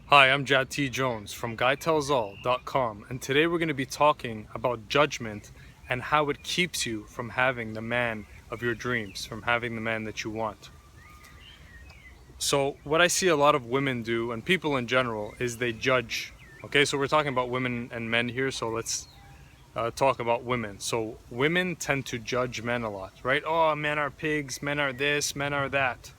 Hi, I'm Jad T. Jones from GuyTellsAll.com, and today we're going to be talking about judgment and how it keeps you from having the man of your dreams, from having the man that you want. So, what I see a lot of women do, and people in general, is they judge. Okay, so we're talking about women and men here, so let's talk about women. So, women tend to judge men a lot, right? Oh, men are pigs, men are this, men are that.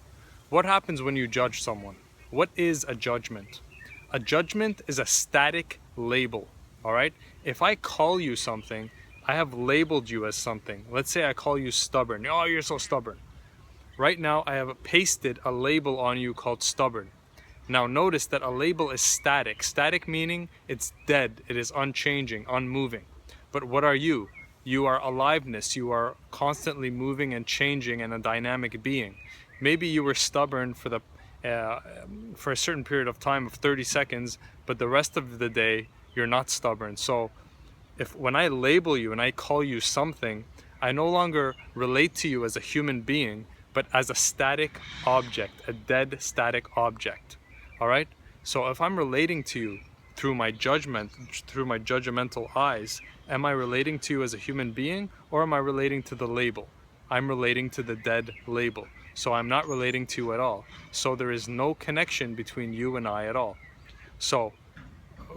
What happens when you judge someone? What is a judgment? A judgment is a static label, all right? If I call you something, I have labeled you as something. Let's say I call you stubborn. Oh, you're so stubborn. Right now, I have pasted a label on you called stubborn. Now notice that a label is static. Static meaning it's dead, it is unchanging, unmoving. But what are you? You are aliveness, you are constantly moving and changing and a dynamic being. Maybe you were stubborn for a certain period of time of 30 seconds, but the rest of the day you're not stubborn. So when I label you and I call you something, I no longer relate to you as a human being, but as a static object, a dead static object. All right? So if I'm relating to you through my judgment, through my judgmental eyes, am I relating to you as a human being, or am I relating to the label? I'm relating to the dead label. So I'm not relating to you at all. So there is no connection between you and I at all. So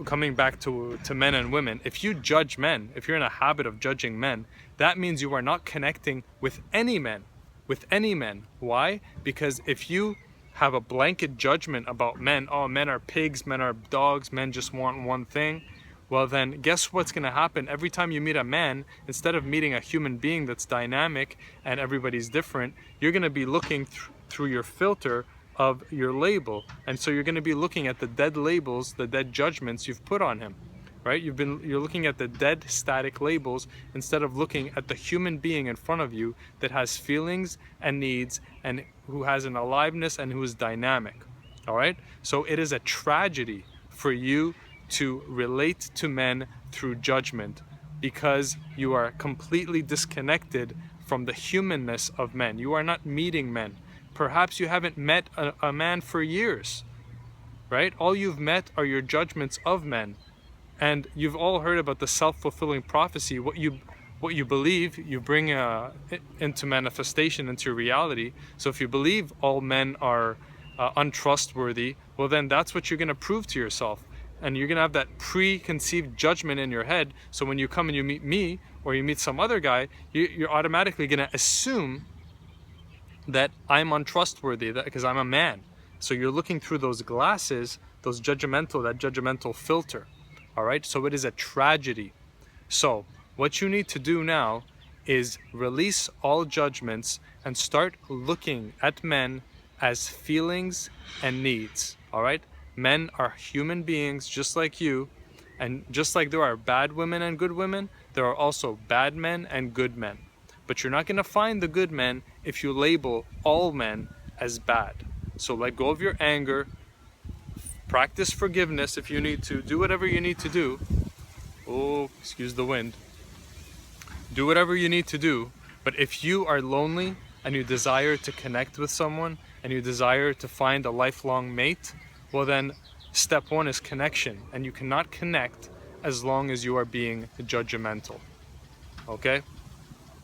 coming back to men and women, if you judge men, if you're in a habit of judging men, that means you are not connecting with any men. With any men. Why? Because if you have a blanket judgment about men, oh, men are pigs, men are dogs, men just want one thing, well then guess what's going to happen every time you meet a man? Instead of meeting a human being that's dynamic and everybody's different, you're going to be looking through your filter of your label, and so you're going to be looking at the dead labels, the dead judgments you've put on him, right? You're looking at the dead static labels instead of looking at the human being in front of you that has feelings and needs and who has an aliveness and who is dynamic. All right, so it is a tragedy for you to relate to men through judgment because you are completely disconnected from the humanness of men. You are not meeting men. Perhaps you haven't met a man for years, right? All you've met are your judgments of men. And you've all heard about the self-fulfilling prophecy. What you believe, you bring into manifestation, into your reality. So if you believe all men are untrustworthy, well then that's what you're going to prove to yourself. And you're going to have that preconceived judgment in your head. So when you come and you meet me or you meet some other guy, you're automatically going to assume that I'm untrustworthy because I'm a man. So you're looking through those glasses, that judgmental filter. All right, so it is a tragedy. So what you need to do now is release all judgments and start looking at men as feelings and needs. All right, men are human beings just like you, and just like there are bad women and good women, there are also bad men and good men. But you're not going to find the good men if you label all men as bad. So let go of your anger, practice forgiveness if you need to, do whatever you need to do. Oh, excuse the wind. Do whatever you need to do. But if you are lonely and you desire to connect with someone and you desire to find a lifelong mate, well then step one is connection, and you cannot connect as long as you are being judgmental. Okay?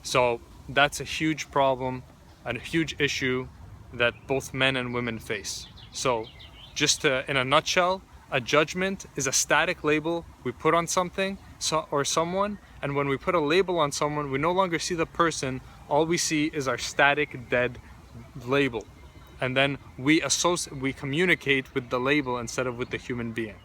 So that's a huge problem and a huge issue that both men and women face. So just in a nutshell, a judgment is a static label we put on something or someone, and when we put a label on someone, we no longer see the person. All we see is our static, dead label. And then we communicate with the label instead of with the human being.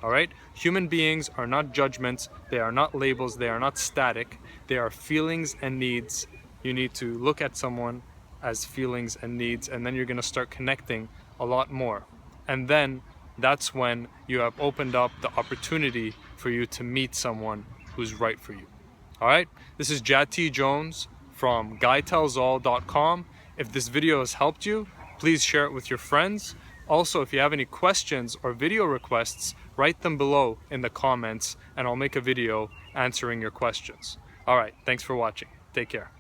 All right? Human beings are not judgments, they are not labels, they are not static, they are feelings and needs. You need to look at someone as feelings and needs, and then you're going to start connecting a lot more. And then that's when you have opened up the opportunity for you to meet someone who's right for you. All right? This is Jad T. Jones from GuyTellsAll.com. If this video has helped you, please share it with your friends. Also, if you have any questions or video requests, write them below in the comments and I'll make a video answering your questions. All right, thanks for watching. Take care.